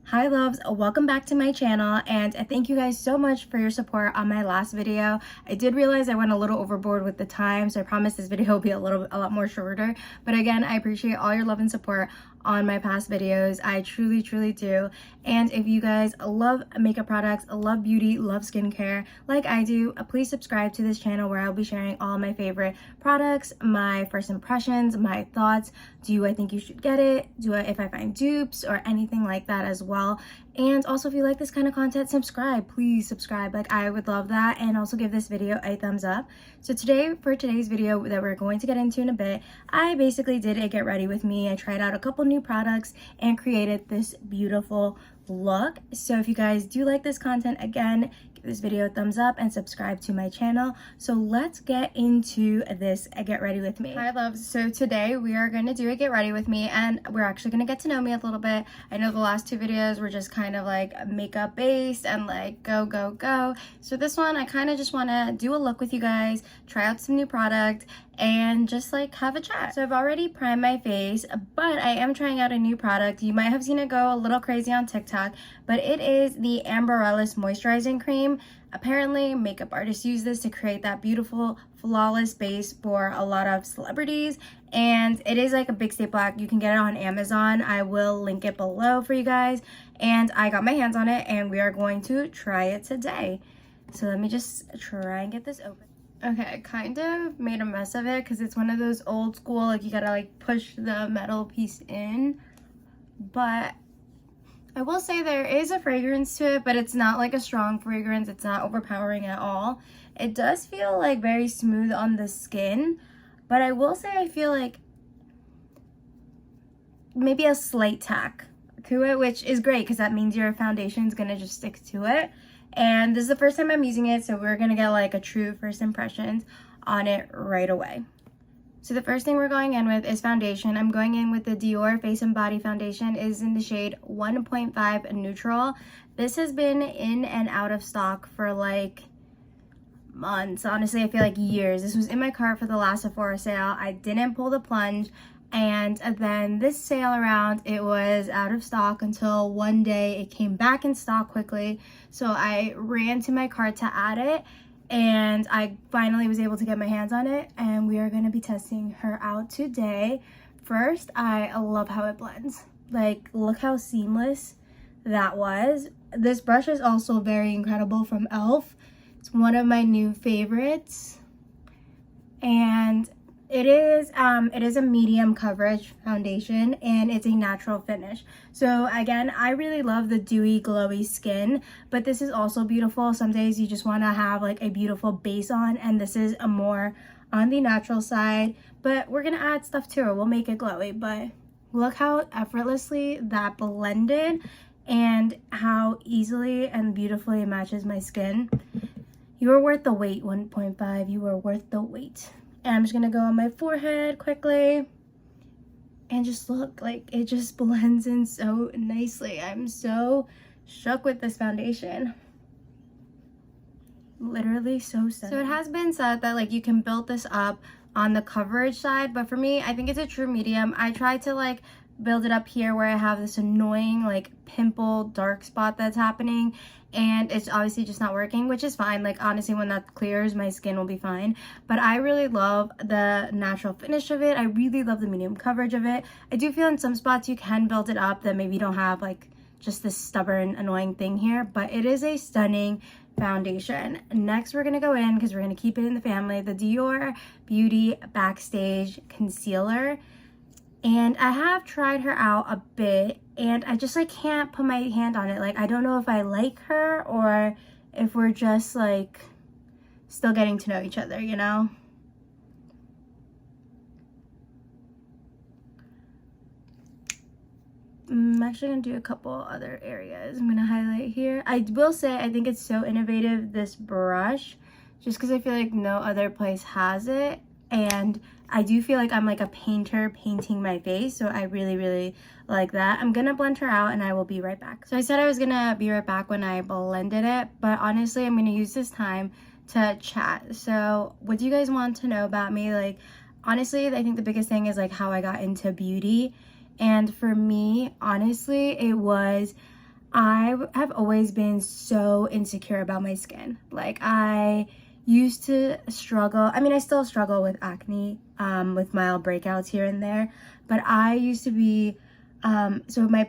Hi loves, welcome back to my channel, and thank you guys so much for your support on my last video. I did realize I went a little overboard with the time, so I promise this video will be a lot more shorter. But again, I appreciate all your love and support on my past videos. I truly do. And if you guys love makeup products, love beauty, love skincare like I do, please subscribe to this channel where I'll be sharing all my favorite products, my first impressions, my thoughts. Do I think you should get it? If I find dupes or anything like that as well. And also, if you like this kind of content, subscribe. Please subscribe. Like, I would love that. And also give this video a thumbs up. So for today's video that we're going to get into in a bit, I basically did a get ready with me. I tried out a couple new products and created this beautiful look. So if you guys do like this content, again, give this video a thumbs up and subscribe to my channel. So let's get into this get ready with me. Hi loves, so today we are going to do a get ready with me, and we're actually going to get to know me a little bit. I know the last two videos were just kind of like makeup based and like go. So this one I kind of just want to do a look with you guys, try out some new product, and just like have a chat. So I've already primed my face, but I am trying out a new product. You might have seen it go a little crazy on TikTok, but it is the Amberellis moisturizing cream. Apparently makeup artists use this to create that beautiful flawless base for a lot of celebrities, and it is like a big staple. You can get it on Amazon. I will link it below for you guys, and I got my hands on it and we are going to try it today. So let me just try and get this open. Okay, I kind of made a mess of it because it's one of those old school, like you gotta like push the metal piece in. But I will say there is a fragrance to it, but it's not like a strong fragrance. It's not overpowering at all. It does feel like very smooth on the skin, but I will say I feel like maybe a slight tack to it, which is great because that means your foundation is gonna just stick to it. And this is the first time I'm using it, so we're gonna get like a true first impressions on it right away. So the first thing we're going in with is foundation. I'm going in with the Dior Face and Body Foundation. It is in the shade 1.5 Neutral. This has been in and out of stock for like months. Honestly, I feel like years. This was in my cart for the last Sephora sale. I didn't pull the plunge. And then this sale around, it was out of stock until one day it came back in stock quickly. So I ran to my cart to add it, and I finally was able to get my hands on it, and we are going to be testing her out today. First, I love how it blends. Like, look how seamless that was. This brush is also very incredible from e.l.f. It's one of my new favorites, and it is a medium coverage foundation, and it's a natural finish. So again, I really love the dewy glowy skin, but this is also beautiful. Some days you just want to have like a beautiful base on, and this is a more on the natural side, but we're gonna add stuff to it. We'll make it glowy, but look how effortlessly that blended and how easily and beautifully it matches my skin. You are worth the wait, 1.5. You are worth the wait. And I'm just gonna go on my forehead quickly, and just look, like it just blends in so nicely. I'm so shook with this foundation. Literally so stunning. So it has been said that like you can build this up on the coverage side, but for me, I think it's a true medium. I tried to like build it up here where I have this annoying like pimple dark spot that's happening, and it's obviously just not working, which is fine. Like honestly, when that clears, my skin will be fine. But I really love the natural finish of it. I really love the medium coverage of it. I do feel in some spots you can build it up that maybe you don't have like just this stubborn annoying thing here, but it is a stunning foundation. Next, we're gonna go in, because we're gonna keep it in the family, the Dior Beauty Backstage Concealer. And I have tried her out a bit, and I just like can't put my hand on it. Like, I don't know if I like her or if we're just like still getting to know each other, you know? I'm actually gonna do a couple other areas. I'm gonna highlight here. I will say I think it's so innovative, this brush, just because I feel like no other place has it. And I do feel like I'm like a painter painting my face, so I really like that. I'm gonna blend her out and I will be right back. So I said I was gonna be right back when I blended it, but honestly I'm gonna use this time to chat. So what do you guys want to know about me? Like, honestly, I think the biggest thing is like how I got into beauty. And for me, honestly, it was have always been so insecure about my skin. Like, I used to struggle. I mean, I still struggle with acne, with mild breakouts here and there, but I used to be, so my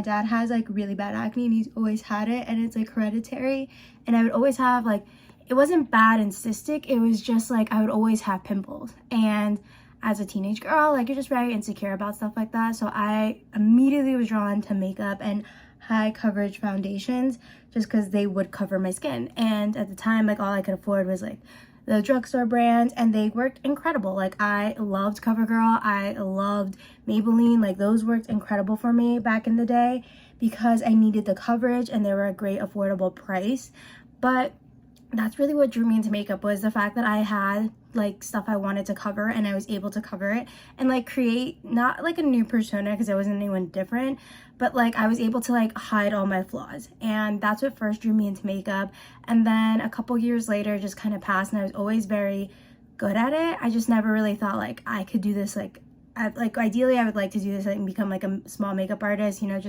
dad has like really bad acne, and he's always had it, and it's like hereditary, and I would always have like, it wasn't bad and cystic, it was just like I would always have pimples. And as a teenage girl, like, you're just very insecure about stuff like that, so I immediately was drawn to makeup and high coverage foundations just because they would cover my skin. And at the time, like, all I could afford was like the drugstore brands, and they worked incredible. Like, I loved CoverGirl, I loved Maybelline, like those worked incredible for me back in the day because I needed the coverage and they were a great affordable price. But that's really what drew me into makeup, was the fact that I had like stuff I wanted to cover, and I was able to cover it and like create not like a new persona because I wasn't anyone different, but like I was able to like hide all my flaws. And that's what first drew me into makeup. And then a couple years later just kind of passed, and I was always very good at it. I just never really thought like I could do this. Like, ideally I would like to do this and become like a small makeup artist, you know,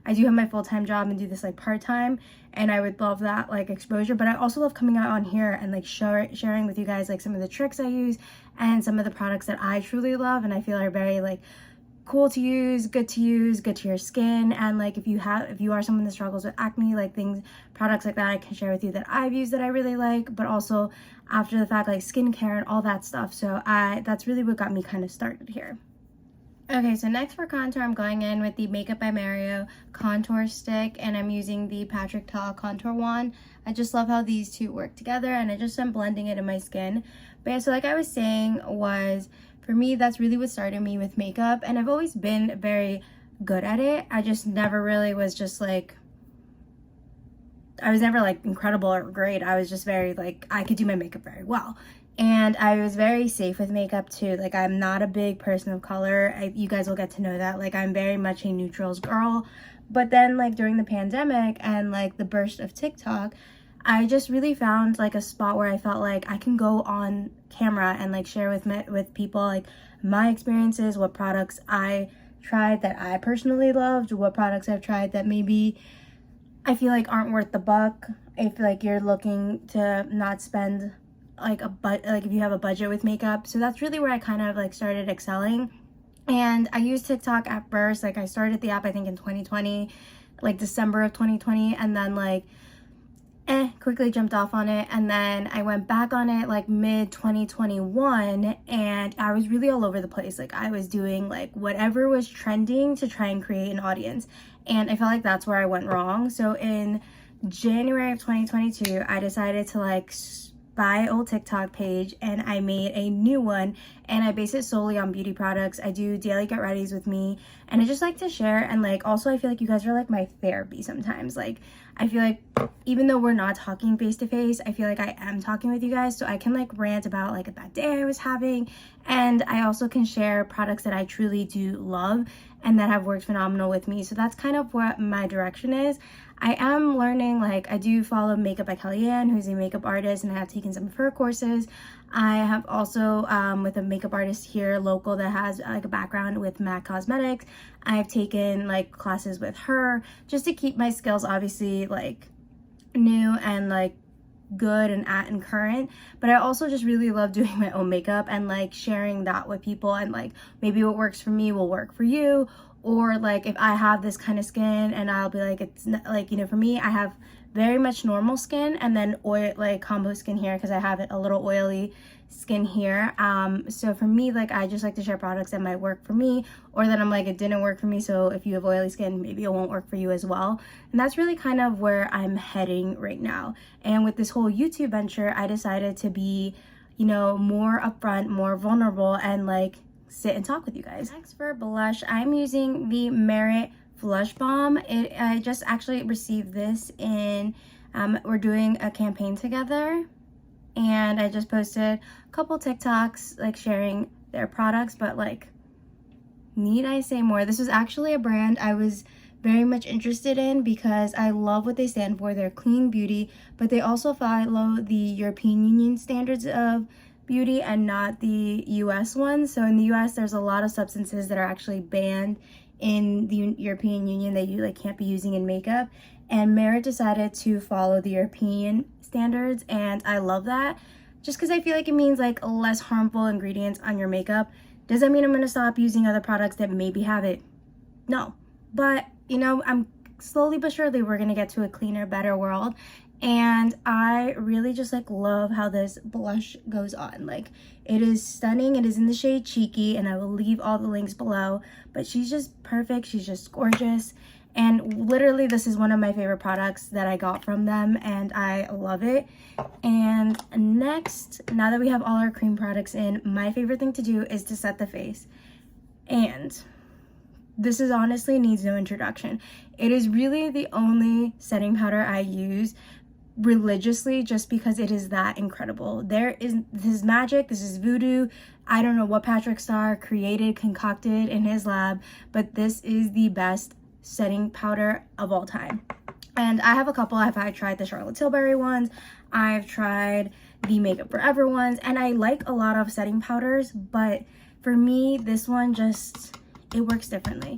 I do have my full-time job and do this like part-time, and I would love that like exposure. But I also love coming out on here and like sharing with you guys like some of the tricks I use and some of the products that I truly love and I feel are very like cool to use, good to your skin. And like if you are someone that struggles with acne, like products like that I can share with you that I've used that I really like, but also after the fact like skincare and all that stuff. So that's really what got me kind of started here. Okay, so next for contour, I'm going in with the Makeup by Mario contour stick, and I'm using the Patrick Ta contour wand. I just love how these two work together, and I just am blending it in my skin. But yeah, so like I was saying, for me, that's really what started me with makeup, and I've always been very good at it. I just never really was just like, I was never like incredible or great. I was just very like, I could do my makeup very well. And I was very safe with makeup too. Like, I'm not a big person of color. You guys will get to know that. Like, I'm very much a neutrals girl. But then like during the pandemic and like the burst of TikTok, I just really found like a spot where I felt like I can go on camera and like share with people like my experiences, what products I tried that I personally loved, what products I've tried that maybe I feel like aren't worth the buck. If like you're looking to not spend like if you have a budget with makeup. So that's really where I kind of like started excelling. And I used TikTok at first. Like, I started the app I think in 2020, like December of 2020, and then like quickly jumped off on it. And then I went back on it like mid 2021, and I was really all over the place. Like, I was doing like whatever was trending to try and create an audience, and I felt like that's where I went wrong. So in January of 2022, I decided to like buy old TikTok page, and I made a new one, and I base it solely on beauty products. I do daily get readies with me, and I just like to share. And like also I feel like you guys are like my therapy sometimes. Like, I feel like even though we're not talking face to face, I feel like I am talking with you guys, so I can like rant about like a bad day I was having, and I also can share products that I truly do love and that have worked phenomenal with me. So that's kind of what my direction is. I am learning, like, I do follow Makeup by Kellyanne, who's a makeup artist, and I have taken some of her courses. I have also, with a makeup artist here local that has like a background with MAC Cosmetics, I've taken like classes with her just to keep my skills obviously like new and like good and current. But I also just really love doing my own makeup and like sharing that with people, and like maybe what works for me will work for you. Or like if I have this kind of skin, and I'll be like, it's not, like, you know, for me, I have very much normal skin and then oil, like combo skin here, because I have a little oily skin here. So for me, like, I just like to share products that might work for me, or that I'm like, it didn't work for me, so if you have oily skin, maybe it won't work for you as well. And that's really kind of where I'm heading right now. And with this whole YouTube venture, I decided to be, you know, more upfront, more vulnerable, and like sit and talk with you guys. Next for blush, I'm using the Merit Blush Balm. I just actually received this in, we're doing a campaign together, and I just posted a couple TikToks like sharing their products, but like, need I say more? This was actually a brand I was very much interested in because I love what they stand for. They're clean beauty, but they also follow the European Union standards of beauty and not the US ones. So in the US, there's a lot of substances that are actually banned in the European Union that you like can't be using in makeup, and Merit decided to follow the European standards, and I love that just because I feel like it means like less harmful ingredients on your makeup. Does that mean I'm going to stop using other products that maybe have it? No, but you know, I'm slowly but surely we're going to get to a cleaner, better world. And I really just like love how this blush goes on. Like, it is stunning. It is in the shade Cheeky, and I will leave all the links below, but she's just perfect. She's just gorgeous. And literally, this is one of my favorite products that I got from them, and I love it. And next, now that we have all our cream products in, my favorite thing to do is to set the face. And this is honestly needs no introduction. It is really the only setting powder I use religiously just because it is that incredible. This is magic, this is voodoo. I don't know what Patrick Starr created, concocted in his lab, but this is the best setting powder of all time. And I have a couple. I've tried the Charlotte Tilbury ones, I've tried the Makeup Forever ones, and I like a lot of setting powders, but for me, this one just, it works differently.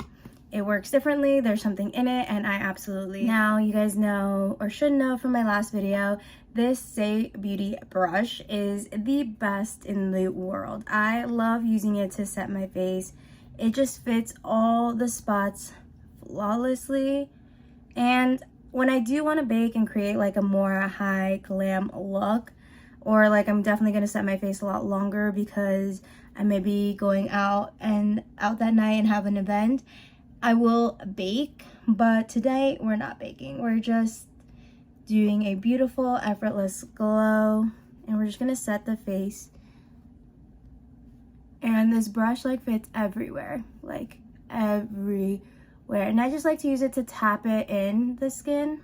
It works differently. There's something in it, and I absolutely, now you guys know or should know from my last video, this Say Beauty brush is the best in the world. I love using it to set my face. It just fits all the spots flawlessly. And when I do want to bake and create like a more high glam look, or like I'm definitely going to set my face a lot longer because I may be going out that night and have an event, I will bake. But today we're not baking. We're just doing a beautiful, effortless glow, and we're just gonna set the face. And this brush like fits everywhere, like everywhere. And I just like to use it to tap it in the skin.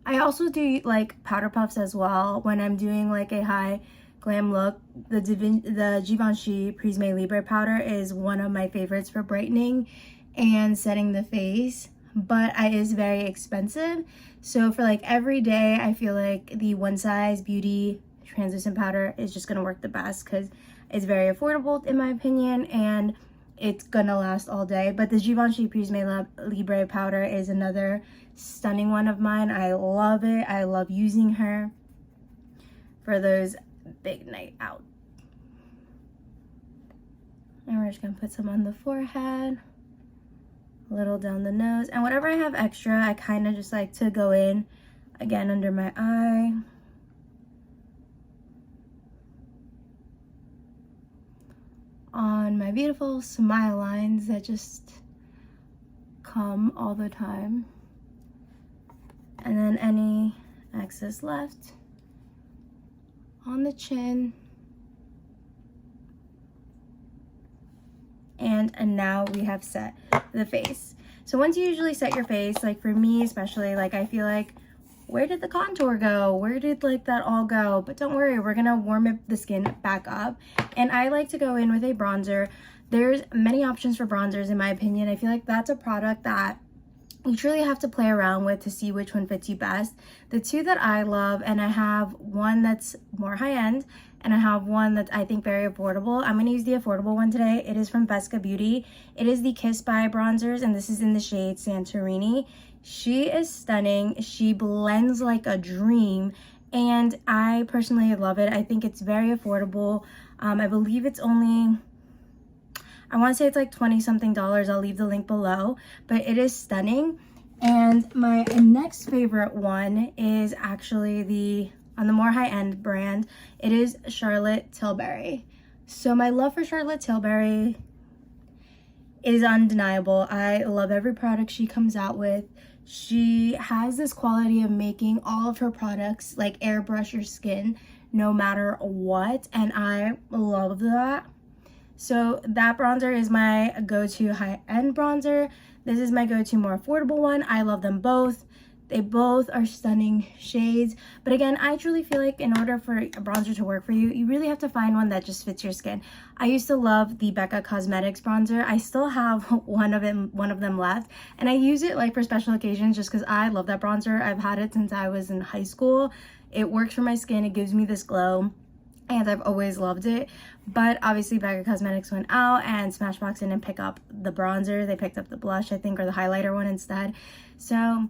I also do like powder puffs as well when I'm doing like a high glam look. The Givenchy Prisme Libre powder is one of my favorites for brightening and setting the face, but it is very expensive. So for like every day, I feel like the One Size Beauty translucent powder is just gonna work the best because it's very affordable in my opinion, and it's gonna last all day. But the Givenchy Prisme Libre powder is another stunning one of mine. I love it. I love using her for those big night out. And we're just gonna put some on the forehead, a little down the nose, and whatever I have extra, I kind of just like to go in again under my eye. On my beautiful smile lines that just come all the time. And then any excess left on the chin. And now we have set the face. So once you usually set your face, like for me especially, like I feel like, where did the contour go? Where did like that all go? But don't worry, we're gonna warm the skin back up. And I like to go in with a bronzer. There's many options for bronzers in my opinion. I feel like that's a product that you truly have to play around with to see which one fits you best. The two that I love, and I have one that's more high-end, and I have one that's I think very affordable. I'm gonna use the affordable one today. It is from Pesca Beauty. It is the Kiss by bronzers, and this is in the shade Santorini. She is stunning. She blends like a dream, and I personally love it. I think it's very affordable. I believe it's only, I want to say it's like 20 something dollars. I'll leave the link below, but it is stunning. And my next favorite one is actually on the more high-end brand. It is Charlotte Tilbury. So my love for Charlotte Tilbury is undeniable. I love every product she comes out with. She has this quality of making all of her products like airbrush your skin no matter what, and I love that. So that bronzer is my go-to high-end bronzer. This is my go-to more affordable one. I love them both. They both are stunning shades. But again, I truly feel like in order for a bronzer to work for you, you really have to find one that just fits your skin. I used to love the Becca Cosmetics bronzer. I still have one of them left. And I use it like for special occasions just because I love that bronzer. I've had it since I was in high school. It works for my skin. It gives me this glow. and I've always loved it. But obviously Bag of Cosmetics went out and Smashbox didn't pick up the bronzer. They picked up the blush, I think, or the highlighter one instead. So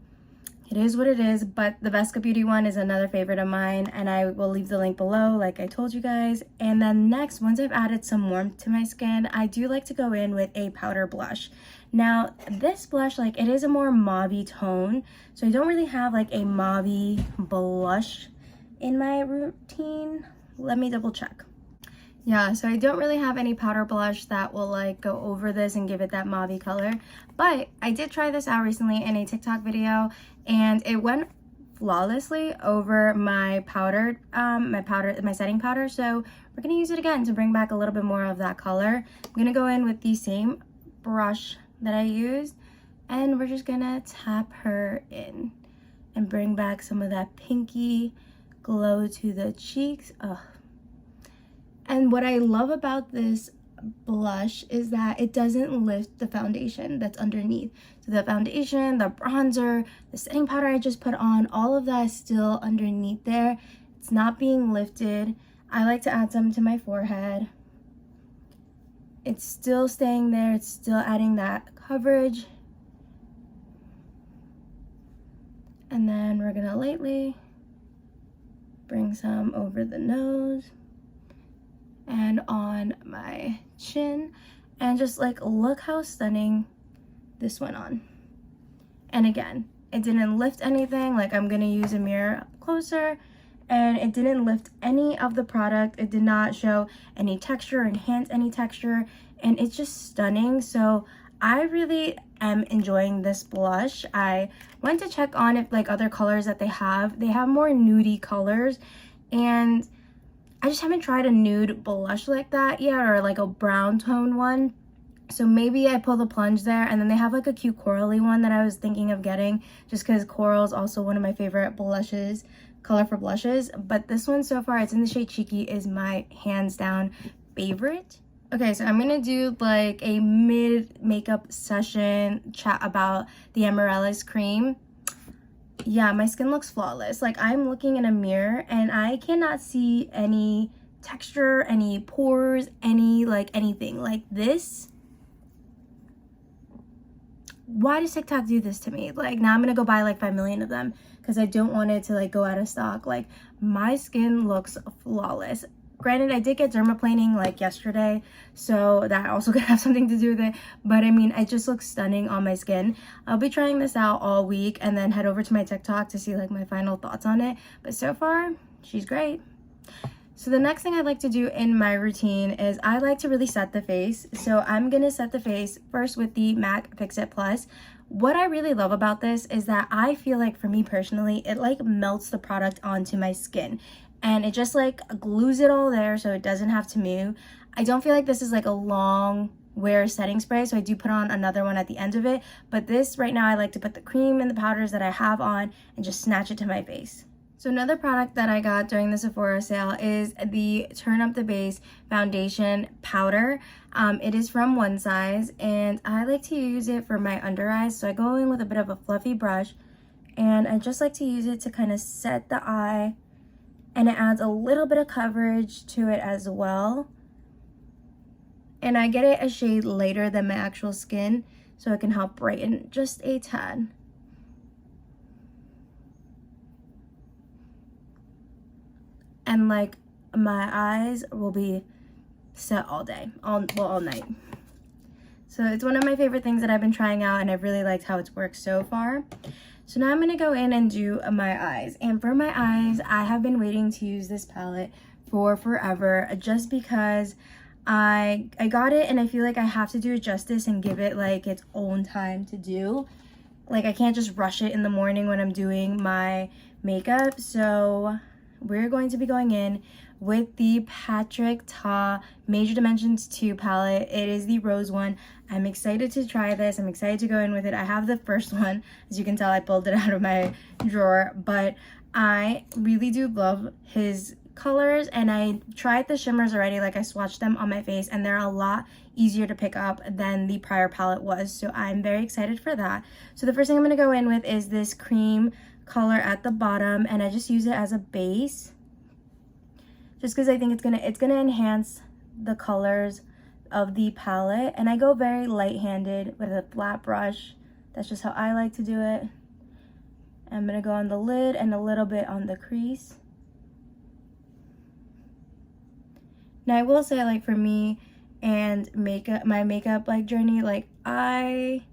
it is what it is. But the Vesca Beauty one is another favorite of mine, and I will leave the link below like I told you guys. And then next, once I've added some warmth to my skin, I do like to go in with a powder blush. Now this blush, like, it is a more mauve-y tone, so I don't really have like a mauve-y blush in my routine. Let me double check. Yeah, so I don't really have any powder blush that will like go over this and give it that mauve color. But I did try this out recently in a TikTok video, and it went flawlessly over my powdered, my setting powder. So we're gonna use it again to bring back a little bit more of that color. I'm gonna go in with the same brush that I used, and we're just gonna tap her in and bring back some of that pinky glow to the cheeks. Ugh. And what I love about this blush is that it doesn't lift the foundation that's underneath. So the foundation, the bronzer, the setting powder I just put on, all of that is still underneath there. It's not being lifted. I like to add some to my forehead. It's still staying there. It's still adding that coverage. And then we're gonna lightly bring some over the nose and on my chin, and just like, look how stunning this went on. And again, it didn't lift anything. Like, I'm gonna use a mirror up closer, and it didn't lift any of the product. It did not show any texture, enhance any texture, and it's just stunning. So I really am enjoying this blush. I went to check on if like other colors that they have more nudie colors, and I just haven't tried a nude blush like that yet, or like a brown tone one. So maybe I pull the plunge there. And then they have like a cute corally one that I was thinking of getting, just because coral is also one of my favorite blushes, color for blushes. But this one so far, it's in the shade Cheeky, is my hands down favorite. Okay, so I'm gonna do like a mid makeup session chat about the Amaryllis cream. Yeah, my skin looks flawless. Like, I'm looking in a mirror and I cannot see any texture, any pores, any like anything. Like this, why does TikTok do this to me? Like, now I'm gonna go buy like 5 million of them because I don't want it to like go out of stock. Like, my skin looks flawless. Granted, I did get dermaplaning like yesterday, so that also could have something to do with it. But I mean, it just looks stunning on my skin. I'll be trying this out all week and then head over to my TikTok to see like my final thoughts on it. But so far, she's great. So the next thing I like to do in my routine is I like to really set the face. So I'm gonna set the face first with the MAC Fix It Plus. What I really love about this is that I feel like, for me personally, it like melts the product onto my skin. And it just like glues it all there so it doesn't have to move. I don't feel like this is like a long wear setting spray, so I do put on another one at the end of it. But this right now, I like to put the cream and the powders that I have on and just snatch it to my face. So another product that I got during the Sephora sale is the Turn Up the Base Foundation Powder. It is from One Size, and I like to use it for my under eyes. So I go in with a bit of a fluffy brush, and I just like to use it to kind of set the eye, and it adds a little bit of coverage to it as well. And I get it a shade lighter than my actual skin, so it can help brighten just a tad. And like, my eyes will be set all day, all night. So it's one of my favorite things that I've been trying out, and I've really liked how it's worked so far. So now I'm gonna go in and do my eyes. And for my eyes, I have been waiting to use this palette for forever, just because I got it and I feel like I have to do it justice and give it like its own time to do. Like, I can't just rush it in the morning when I'm doing my makeup. So we're going to be going in with the Patrick Ta Major Dimensions 2 palette. It is the rose one. I'm excited to try this. I'm excited to go in with it. I have the first one. As you can tell, I pulled it out of my drawer, but I really do love his colors, and I tried the shimmers already. Like, I swatched them on my face, and they're a lot easier to pick up than the prior palette was, so I'm very excited for that. So the first thing I'm going to go in with is this cream color at the bottom, and I just use it as a base just because I think it's gonna enhance the colors of the palette. And I go very light-handed with a flat brush. That's just how I like to do it. I'm gonna go on the lid and a little bit on the crease. Now I will say, like, for me and my makeup like journey, like I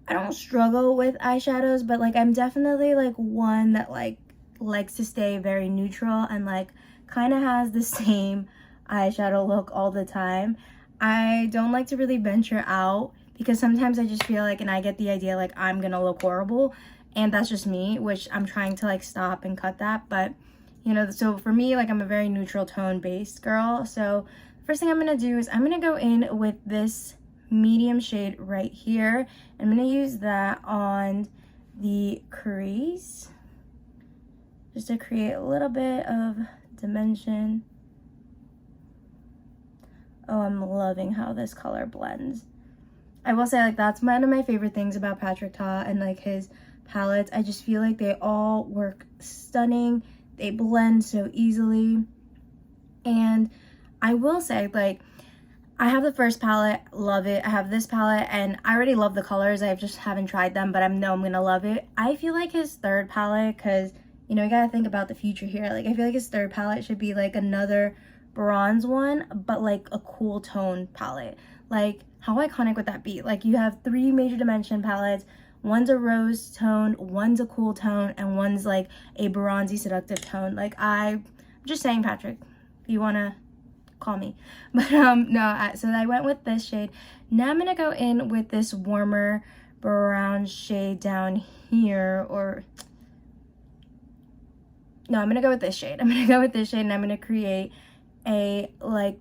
don't struggle with eyeshadows, but like I'm definitely like one that like likes to stay very neutral and like kind of has the same eyeshadow look all the time. I don't like to really venture out because sometimes I just feel like, and I get the idea like I'm gonna look horrible, and that's just me, which I'm trying to like stop and cut that. But you know, so for me, like I'm a very neutral tone based girl. So first thing I'm gonna do is I'm gonna go in with this medium shade right here. I'm gonna use that on the crease just to create a little bit of dimension. Oh, I'm loving how this color blends. I will say, like, that's one of my favorite things about Patrick Ta and like his palettes. I just feel like they all work stunning. They blend so easily. And I will say, like, I have the first palette, love it. I have this palette and I already love the colors. I just haven't tried them, but I know I'm gonna love it. I feel like his third palette, because you know, you gotta think about the future here. Like, I feel like his third palette should be like another bronze one, but like a cool tone palette. Like, how iconic would that be? Like, you have 3 major dimension palettes. One's a rose tone, one's a cool tone, and one's like a bronzy seductive tone. Like, I'm just saying, Patrick, if you wanna call me. But no, so I went with this shade. Now I'm gonna go in with this warmer brown shade down here, or no, I'm gonna go with this shade. I'm gonna go with this shade, and I'm gonna create a like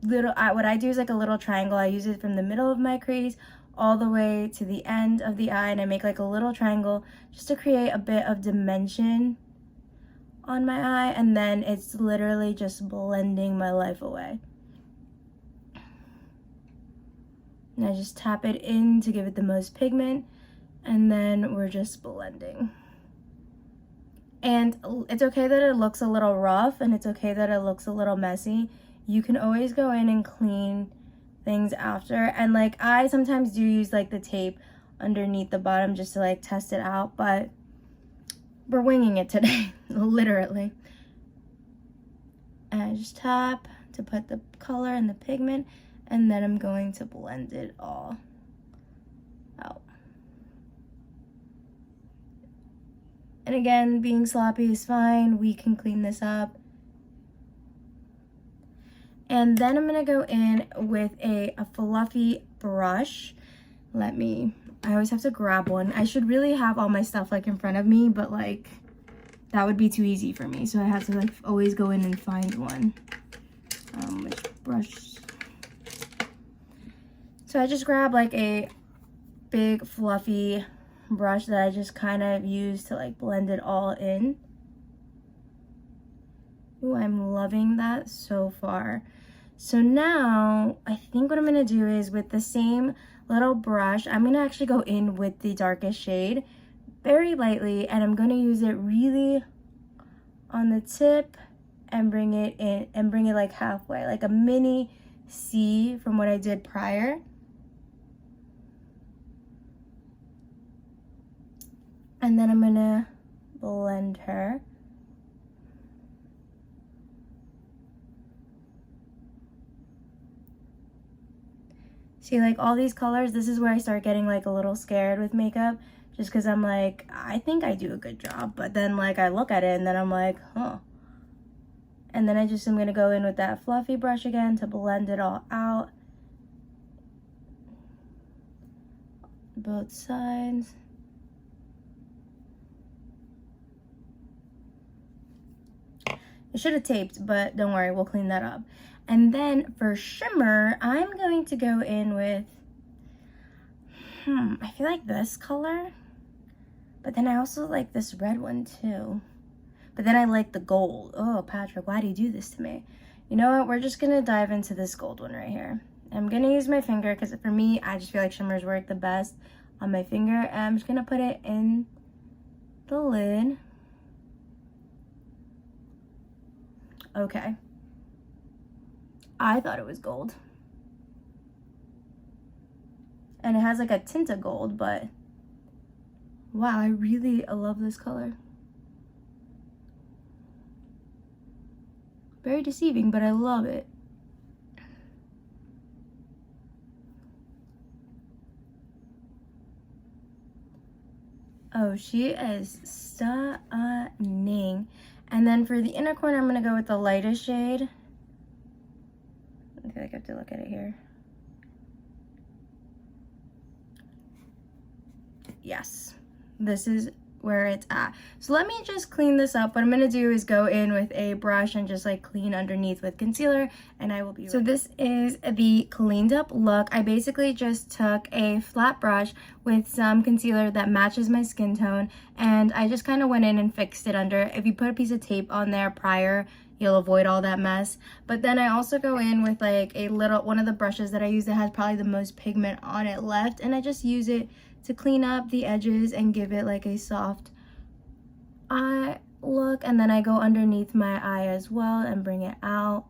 little, what I do is like a little triangle. I use it from the middle of my crease all the way to the end of the eye, and I make like a little triangle just to create a bit of dimension on my eye, and then it's literally just blending my life away. And I just tap it in to give it the most pigment, and then we're just blending. And it's okay that it looks a little rough, and it's okay that it looks a little messy. You can always go in and clean things after. And like, I sometimes do use like the tape underneath the bottom just to like test it out, but we're winging it today, literally. And I just tap to put the color and the pigment, and then I'm going to blend it all out. And again, being sloppy is fine. We can clean this up. And then I'm gonna go in with a fluffy brush. I always have to grab one. I should really have all my stuff like in front of me, but like that would be too easy for me. So I have to like always go in and find one. Which brush? So I just grab like a big fluffy brush that I just kind of use to like blend it all in. Ooh, I'm loving that so far. So now I think what I'm gonna do is with the same little brush, I'm gonna actually go in with the darkest shade very lightly, and I'm gonna use it really on the tip and bring it in and bring it like halfway, like a mini C from what I did prior. And then I'm gonna blend her. See, like all these colors, this is where I start getting like a little scared with makeup, just because I'm like, I think I do a good job, but then like I look at it and then I'm like, huh. And then I just am gonna go in with that fluffy brush again to blend it all out. Both sides. I should have taped, but don't worry, we'll clean that up. And then for shimmer, I'm going to go in with, I feel like this color, but then I also like this red one too. But then I like the gold. Oh, Patrick, why do you do this to me? You know what, we're just gonna dive into this gold one right here. I'm gonna use my finger, because for me, I just feel like shimmers work the best on my finger. And I'm just gonna put it in the lid. Okay. I thought it was gold. And it has like a tint of gold, but wow, I really love this color. Very deceiving, but I love it. Oh, she is stunning. And then for the inner corner, I'm going to go with the lightest shade. I feel like I have to look at it here. Yes, this is where it's at. So let me just clean this up. What I'm gonna do is go in with a brush and just like clean underneath with concealer, and I will be right. So this is the cleaned up look. I basically just took a flat brush with some concealer that matches my skin tone, and I just kind of went in and fixed it under. If you put a piece of tape on there prior, you'll avoid all that mess. But then I also go in with like one of the brushes that I use that has probably the most pigment on it left, and I just use it to clean up the edges and give it like a soft eye look. And then I go underneath my eye as well and bring it out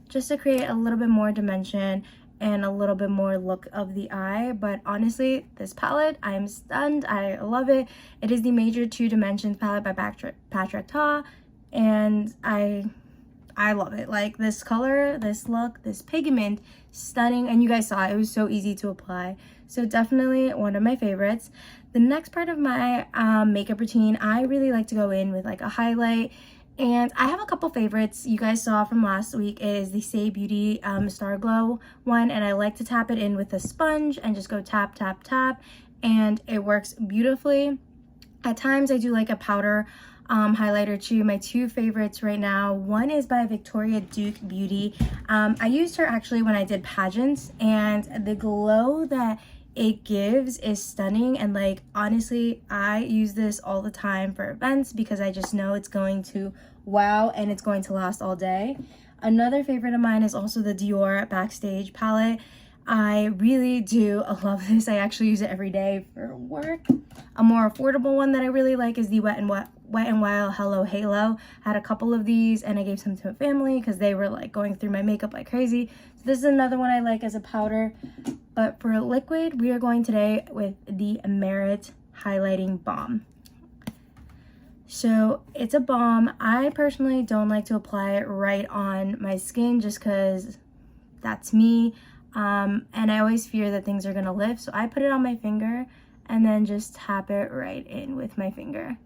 just to create a little bit more dimension and a little bit more look of the eye. But honestly, this palette, I am stunned. I love it. It is the Major 2 Dimensions palette by Patrick Ta, and I love it. Like this color, this look, this pigment, stunning. And you guys saw it was so easy to apply. So definitely one of my favorites. The next part of my makeup routine, I really like to go in with like a highlight. And I have a couple favorites you guys saw from last week is the Say Beauty Star Glow one. And I like to tap it in with a sponge and just go tap, tap, tap. And it works beautifully. At times I do like a powder highlighter too. My two favorites right now, one is by Victoria Duke Beauty. I used her actually when I did pageants, and the glow that it gives is stunning. And like honestly, I use this all the time for events because I just know it's going to wow and it's going to last all day. Another favorite of mine is also the Dior Backstage palette. I really do love this. I actually use it every day for work. A more affordable one that I really like is the Wet n Wild Hello Halo. I had a couple of these and I gave some to a family because they were like going through my makeup like crazy. So this is another one I like as a powder. But for liquid, we are going today with the Merit Highlighting Balm. So it's a balm. I personally don't like to apply it right on my skin just because that's me. And I always fear that things are gonna lift, so I put it on my finger and then just tap it right in with my finger.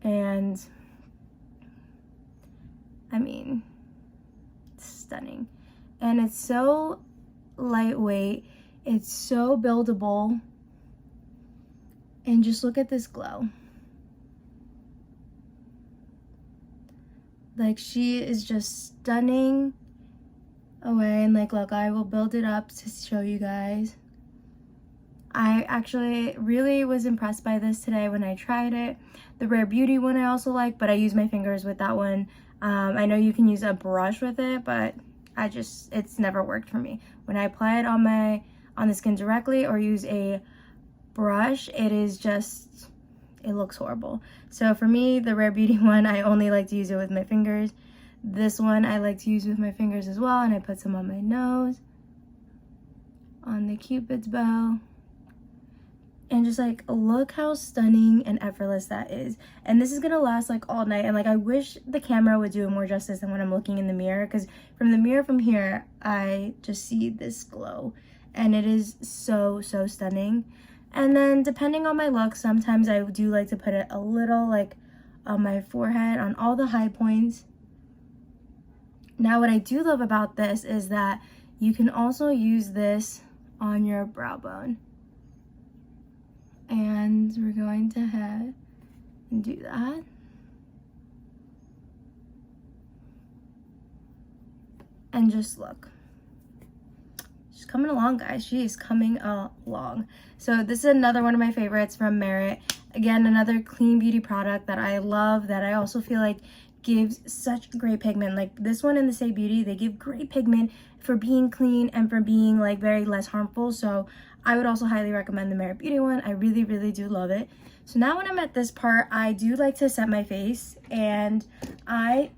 And I mean, it's stunning. And it's so lightweight, it's so buildable, and just look at this glow. Like, she is just stunning away. And like, look, I will build it up to show you guys. I actually really was impressed by this today when I tried it. The Rare Beauty one I also like, but I use my fingers with that one. I know you can use a brush with it, but it's never worked for me. When I apply it on the skin directly or use a brush, it looks horrible. So for me, the Rare Beauty one, I only like to use it with my fingers. This one I like to use with my fingers as well, and I put some on my nose, on the Cupid's bow, and just like look how stunning and effortless that is. And this is gonna last like all night, and like I wish the camera would do it more justice than when I'm looking in the mirror, because from the mirror from here I just see this glow and it is so stunning. And then depending on my look, sometimes I do like to put it a little like on my forehead, on all the high points. Now what I do love about this is that you can also use this on your brow bone. And we're going to head and do that. And just look. She's coming along, guys. She is coming along. So this is another one of my favorites from Merit. Again, another clean beauty product that I love, that I also feel like gives such great pigment. Like this one and the Say Beauty, they give great pigment for being clean and for being like very less harmful. So I would also highly recommend the Merit Beauty one. I really do love it. So now when I'm at this part, I do like to set my face, and I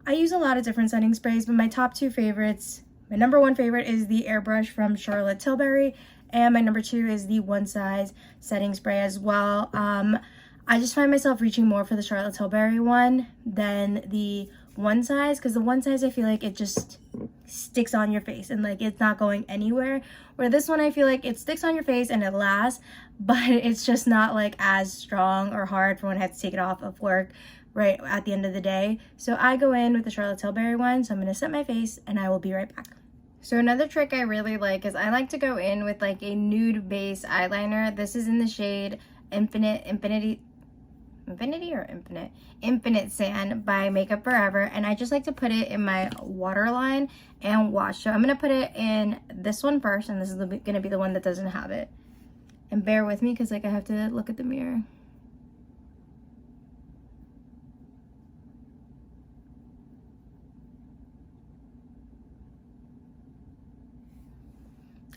I use a lot of different setting sprays, but my top two favorites, my number one favorite is the airbrush from Charlotte Tilbury, and my number two is the One Size setting spray as well. I just find myself reaching more for the Charlotte Tilbury one than the One Size, because the One Size I feel like it just sticks on your face and like it's not going anywhere, where this one I feel like it sticks on your face and it lasts, but it's just not like as strong or hard for when I have to take it off of work right at the end of the day. So I go in with the Charlotte Tilbury one, so I'm going to set my face and I will be right back. So another trick I really like is I like to go in with like a nude base eyeliner. This is in the shade Infinite Sand by Makeup Forever, and I just like to put it in my waterline and wash. So I'm going to put it in this one first, and this is going to be the one that doesn't have it. And bear with me because like I have to look at the mirror.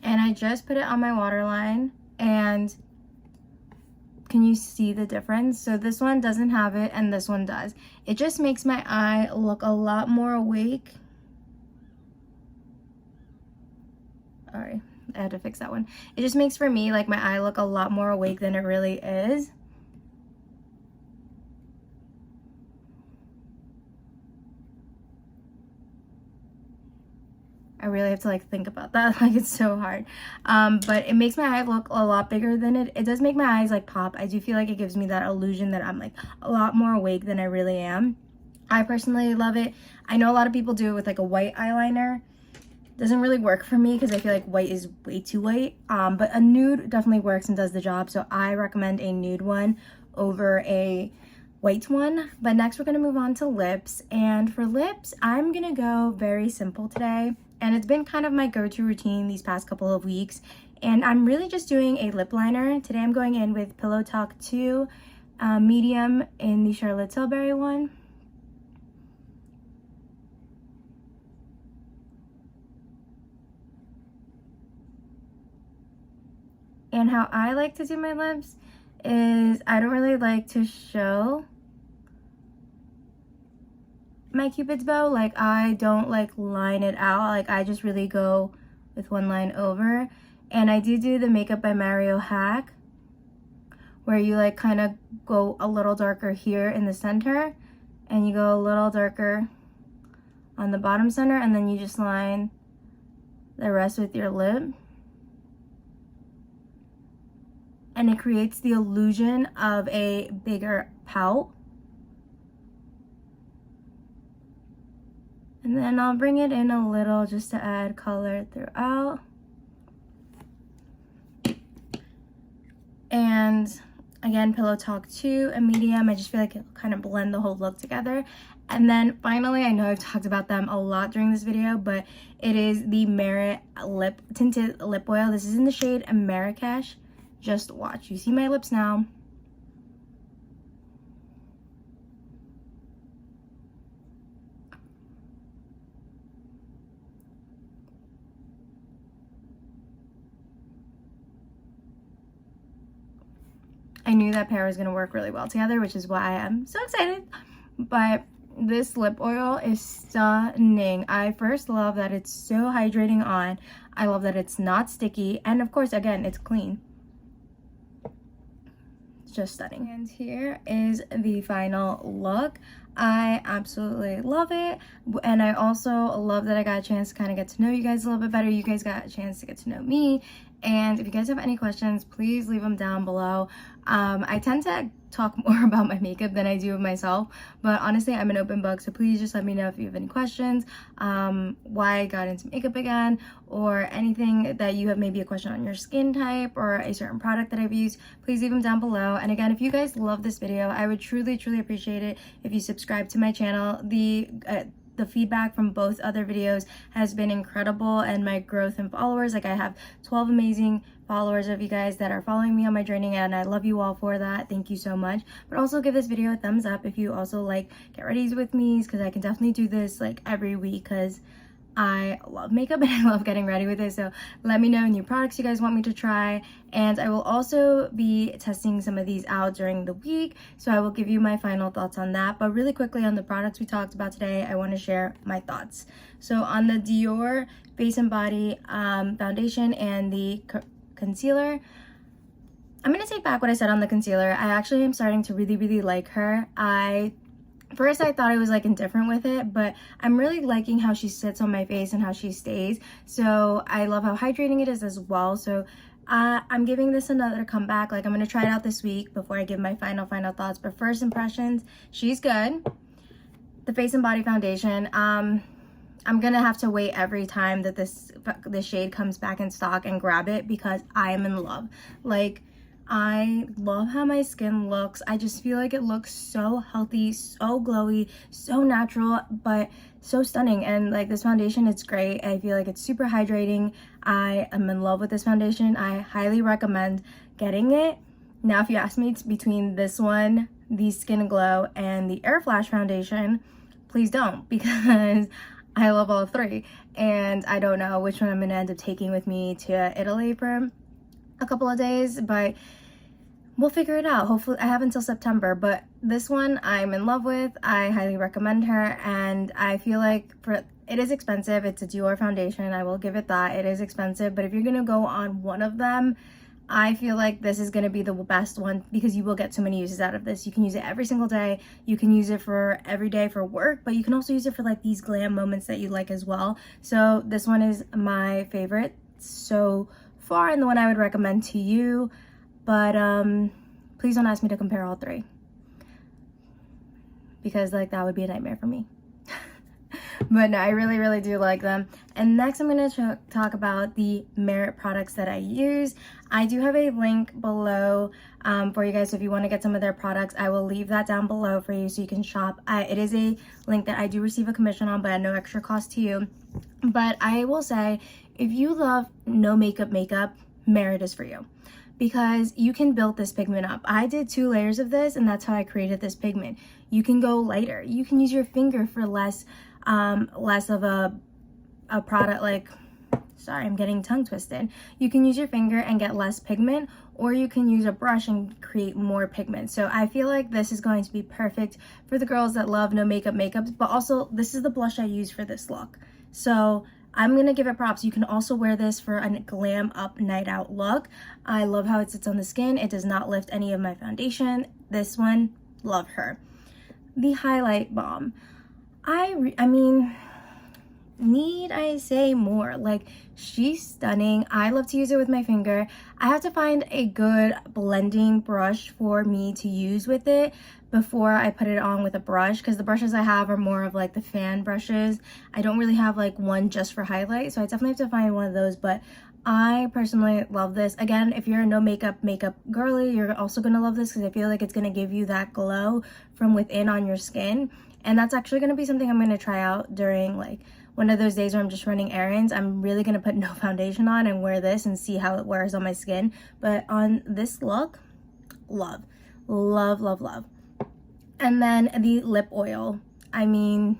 And I just put it on my waterline, and can you see the difference? So this one doesn't have it and this one does. It just makes my eye look a lot more awake. Sorry, I had to fix that one. It just makes for me like my eye look a lot more awake than it really is. I really have to like think about that, like it's so hard. But it makes my eye look a lot bigger than it does make my eyes like pop. I do feel like it gives me that illusion that I'm like a lot more awake than I really am. I personally love it. I know a lot of people do it with like a white eyeliner. Doesn't really work for me because I feel like white is way too white. But a nude definitely works and does the job. So I recommend a nude one over a white one. But next we're gonna move on to lips. And for lips, I'm gonna go very simple today. And it's been kind of my go-to routine these past couple of weeks. And I'm really just doing a lip liner. Today I'm going in with Pillow Talk 2 medium in the Charlotte Tilbury one. And how I like to do my lips is I don't really like to show my Cupid's bow. Like I don't like line it out. Like I just really go with one line over. And I do the Makeup by Mario hack where you like kind of go a little darker here in the center and you go a little darker on the bottom center, and then you just line the rest with your lip. And it creates the illusion of a bigger pout. And then I'll bring it in a little just to add color throughout. And again, Pillow Talk 2, a medium. I just feel like it'll kind of blend the whole look together. And then finally, I know I've talked about them a lot during this video, but it is the Merit Tinted Lip Oil. This is in the shade Marrakesh. Just watch. You see my lips now. I knew that pair was going to work really well together, which is why I'm so excited. But this lip oil is stunning. I first love that it's so hydrating on. I love that it's not sticky. And of course, again, it's clean. It's just stunning. And here is the final look. I absolutely love it. And I also love that I got a chance to kind of get to know you guys a little bit better. You guys got a chance to get to know me. And if you guys have any questions, please leave them down below. I tend to talk more about my makeup than I do of myself, but honestly, I'm an open book, so please just let me know if you have any questions, why I got into makeup again, or anything that you have, maybe a question on your skin type or a certain product that I've used. Please leave them down below. And again, if you guys love this video, I would truly appreciate it if you subscribe to my channel. The feedback from both other videos has been incredible, and my growth in followers, like I have 12 amazing followers of you guys that are following me on my journey, and I love you all for that. Thank you so much. But also give this video a thumbs up if you also like get readies with me, because I can definitely do this like every week, because I love makeup and I love getting ready with it, so let me know new products you guys want me to try. And I will also be testing some of these out during the week, so I will give you my final thoughts on that. But really quickly on the products we talked about today, I want to share my thoughts. So on the Dior Face and Body foundation and the concealer, I'm going to take back what I said on the concealer. I actually am starting to really like her. First, I thought I was like indifferent with it, but I'm really liking how she sits on my face and how she stays. So I love how hydrating it is as well. So I'm giving this another comeback. Like, I'm going to try it out this week before I give my final thoughts. But first impressions, she's good. The Face and Body foundation, I'm going to have to wait every time that this shade comes back in stock and grab it because I am in love. Like, I love how my skin looks. I just feel like it looks so healthy, so glowy, so natural, but so stunning. And like, this foundation, it's great. I feel like it's super hydrating. I am in love with this foundation. I highly recommend getting it. Now, if you ask me, it's between this one, the Skin Glow, and the Air Flash foundation, please don't, because I love all three. And I don't know which one I'm going to end up taking with me to Italy for a couple of days, but we'll figure it out. Hopefully, I have until September, but this one I'm in love with. I highly recommend her, and I feel like it is expensive. It's a Dior foundation. I will give it that. It is expensive, but if you're gonna go on one of them, I feel like this is gonna be the best one because you will get so many uses out of this. You can use it every single day. You can use it for every day for work, but you can also use it for like these glam moments that you like as well. So this one is my favorite so far and the one I would recommend to you. But please don't ask me to compare all three because like that would be a nightmare for me. But no, I really do like them. And next I'm going to talk about the Merit products that I use. I do have a link below for you guys, so if you want to get some of their products, I will leave that down below for you so you can shop. It is a link that I do receive a commission on, but at no extra cost to you. But I will say, if you love no makeup, Merit is for you, because you can build this pigment up. I did 2 layers of this, and that's how I created this pigment. You can go lighter. You can use your finger for less of a product. Like, sorry, I'm getting tongue twisted. You can use your finger and get less pigment, or you can use a brush and create more pigment. So I feel like this is going to be perfect for the girls that love no makeup, but also this is the blush I use for this look. So I'm gonna give it props. You can also wear this for a glam up night out look. I love how it sits on the skin. It does not lift any of my foundation. This one, love her. The Highlight Balm. I mean, need I say more? Like, she's stunning. I love to use it with my finger. I have to find a good blending brush for me to use with it before I put it on with a brush, because the brushes I have are more of like the fan brushes. I don't really have like one just for highlight, so I definitely have to find one of those. But I personally love this. Again, if you're a no makeup girly, you're also gonna love this because I feel like it's gonna give you that glow from within on your skin. And that's actually gonna be something I'm gonna try out during like one of those days where I'm just running errands. I'm really gonna put no foundation on and wear this and see how it wears on my skin. But on this look, love. And then the lip oil. I mean,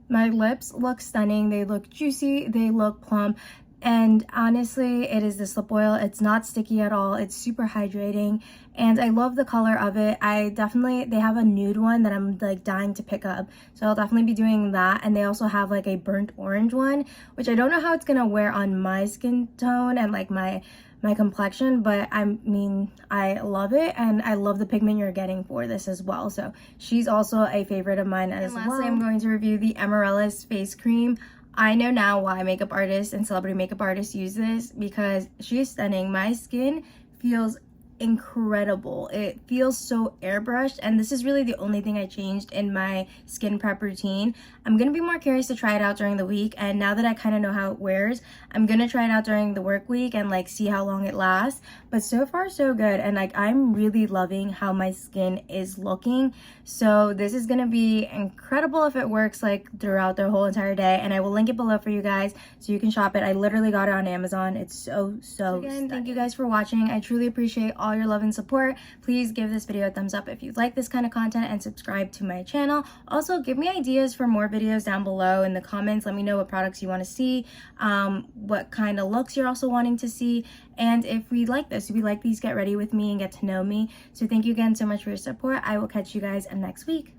my lips look stunning. They look juicy. They look plump. And honestly, it is this lip oil. It's not sticky at all. It's super hydrating. And I love the color of it. They have a nude one that I'm like dying to pick up. So I'll definitely be doing that. And they also have like a burnt orange one, which I don't know how it's gonna wear on my skin tone and like my complexion, but I mean, I love it, and I love the pigment you're getting for this as well. So she's also a favorite of mine as well. And lastly, I'm going to review the Amaryllis face cream. I know now why makeup artists and celebrity makeup artists use this, because she is stunning. My skin feels incredible. It feels so airbrushed, and this is really the only thing I changed in my skin prep routine. I'm gonna be more curious to try it out during the week, and now that I kind of know how it wears, I'm gonna try it out during the work week and like see how long it lasts. But so far so good, and like I'm really loving how my skin is looking. So this is gonna be incredible if it works like throughout the whole entire day, and I will link it below for you guys so you can shop it. I literally got it on Amazon. It's so again, thank you guys for watching. I truly appreciate all all your love and support. Please give this video a thumbs up if you like this kind of content and subscribe to my channel. Also, give me ideas for more videos down below in the comments. Let me know what products you want to see, what kind of looks you're also wanting to see, and if we like this, if we like these get ready with me and get to know me. So thank you again so much for your support. I will catch you guys next week.